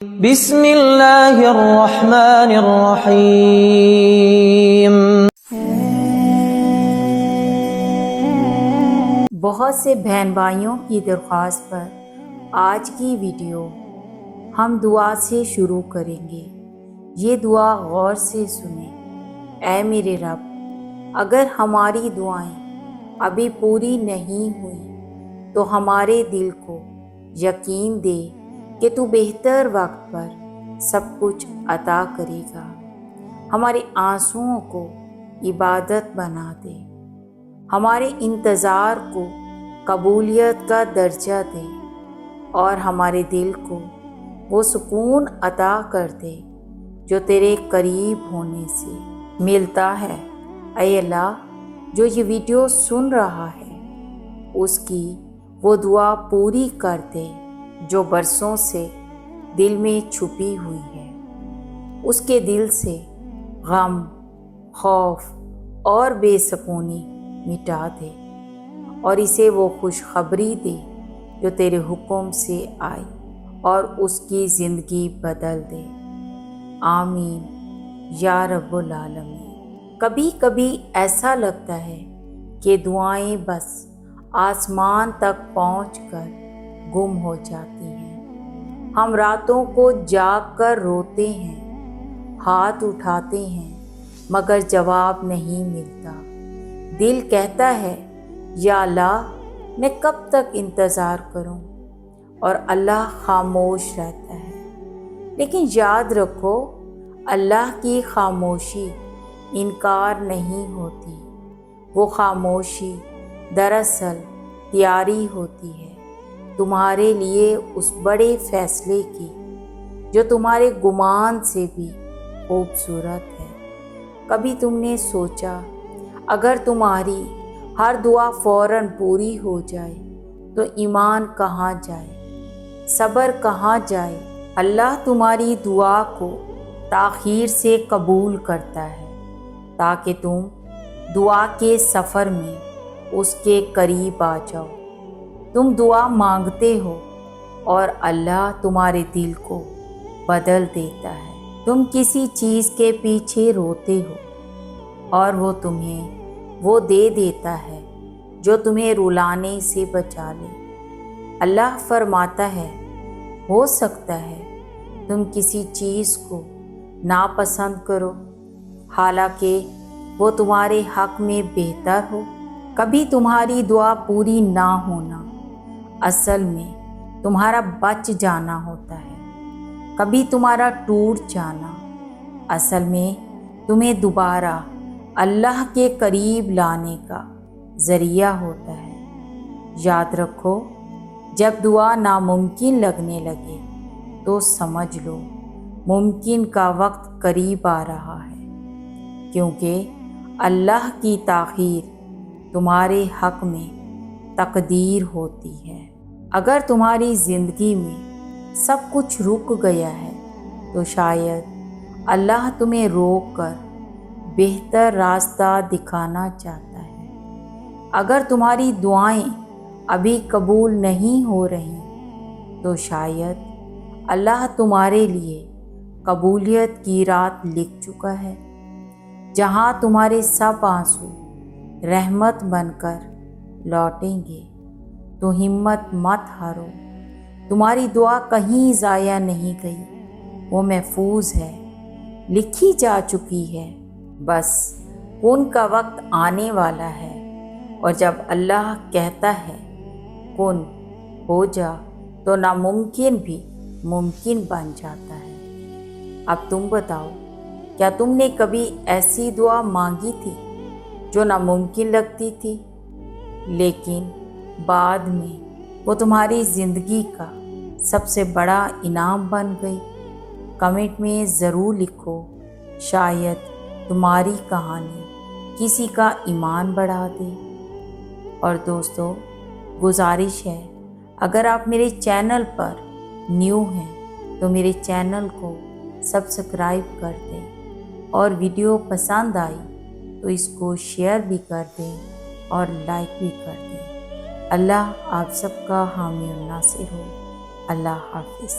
بسم اللہ الرحمن الرحیم۔ بہت سے بہن بھائیوں کی درخواست پر آج کی ویڈیو ہم دعا سے شروع کریں گے۔ یہ دعا غور سے سنیں۔ اے میرے رب، اگر ہماری دعائیں ابھی پوری نہیں ہوئی تو ہمارے دل کو یقین دے کہ تو بہتر وقت پر سب کچھ عطا کرے گا۔ ہمارے آنسوؤں کو عبادت بنا دے، ہمارے انتظار کو قبولیت کا درجہ دے اور ہمارے دل کو وہ سکون عطا کر دے جو تیرے قریب ہونے سے ملتا ہے۔ اے اللہ، جو یہ ویڈیو سن رہا ہے اس کی وہ دعا پوری کر دے جو برسوں سے دل میں چھپی ہوئی ہے۔ اس کے دل سے غم، خوف اور بے سکونی مٹا دے اور اسے وہ خوشخبری دے جو تیرے حکم سے آئی اور اس کی زندگی بدل دے۔ آمین یا رب العالمین۔ کبھی کبھی ایسا لگتا ہے کہ دعائیں بس آسمان تک پہنچ کر گم ہو جاتی ہیں۔ ہم راتوں کو جاگ کر روتے ہیں، ہاتھ اٹھاتے ہیں مگر جواب نہیں ملتا۔ دل کہتا ہے یا اللہ میں کب تک انتظار کروں، اور اللہ خاموش رہتا ہے۔ لیکن یاد رکھو، اللہ کی خاموشی انکار نہیں ہوتی، وہ خاموشی دراصل تیاری ہوتی ہے تمہارے لیے اس بڑے فیصلے کی جو تمہارے گمان سے بھی خوبصورت ہے۔ کبھی تم نے سوچا اگر تمہاری ہر دعا فوراً پوری ہو جائے تو ایمان کہاں جائے، صبر کہاں جائے؟ اللہ تمہاری دعا کو تاخیر سے قبول کرتا ہے تاکہ تم دعا کے سفر میں اس کے قریب آ جاؤ۔ تم دعا مانگتے ہو اور اللہ تمہارے دل کو بدل دیتا ہے۔ تم کسی چیز کے پیچھے روتے ہو اور وہ تمہیں وہ دے دیتا ہے جو تمہیں رلانے سے بچا لے۔ اللہ فرماتا ہے ہو سکتا ہے تم کسی چیز کو ناپسند کرو حالانکہ وہ تمہارے حق میں بہتر ہو۔ کبھی تمہاری دعا پوری نہ ہونا اصل میں تمہارا بچ جانا ہوتا ہے، کبھی تمہارا ٹوٹ جانا اصل میں تمہیں دوبارہ اللہ کے قریب لانے کا ذریعہ ہوتا ہے۔ یاد رکھو، جب دعا ناممکن لگنے لگے تو سمجھ لو ممکن کا وقت قریب آ رہا ہے، کیونکہ اللہ کی تاخیر تمہارے حق میں تقدیر ہوتی ہے۔ اگر تمہاری زندگی میں سب کچھ رک گیا ہے تو شاید اللہ تمہیں روک کر بہتر راستہ دکھانا چاہتا ہے۔ اگر تمہاری دعائیں ابھی قبول نہیں ہو رہی تو شاید اللہ تمہارے لیے قبولیت کی رات لکھ چکا ہے، جہاں تمہارے سب آنسو رحمت بن کر لوٹیں گے۔ تو ہمت مت ہارو، تمہاری دعا کہیں ضائع نہیں گئی، وہ محفوظ ہے، لکھی جا چکی ہے۔ بس کن کا وقت آنے والا ہے، اور جب اللہ کہتا ہے کن ہو جا تو ناممکن بھی ممکن بن جاتا ہے۔ اب تم بتاؤ، کیا تم نے کبھی ایسی دعا مانگی تھی جو ناممکن لگتی تھی لیکن بعد میں وہ تمہاری زندگی کا سب سے بڑا انعام بن گئی؟ کمنٹ میں ضرور لکھو، شاید تمہاری کہانی کسی کا ایمان بڑھا دے۔ اور دوستو، گزارش ہے اگر آپ میرے چینل پر نیو ہیں تو میرے چینل کو سبسکرائب کر دیں، اور ویڈیو پسند آئی تو اس کو شیئر بھی کر دیں اور لائک بھی کر دیں۔ اللہ آپ سب کا حامی و ناصر ہو۔ اللہ حافظ۔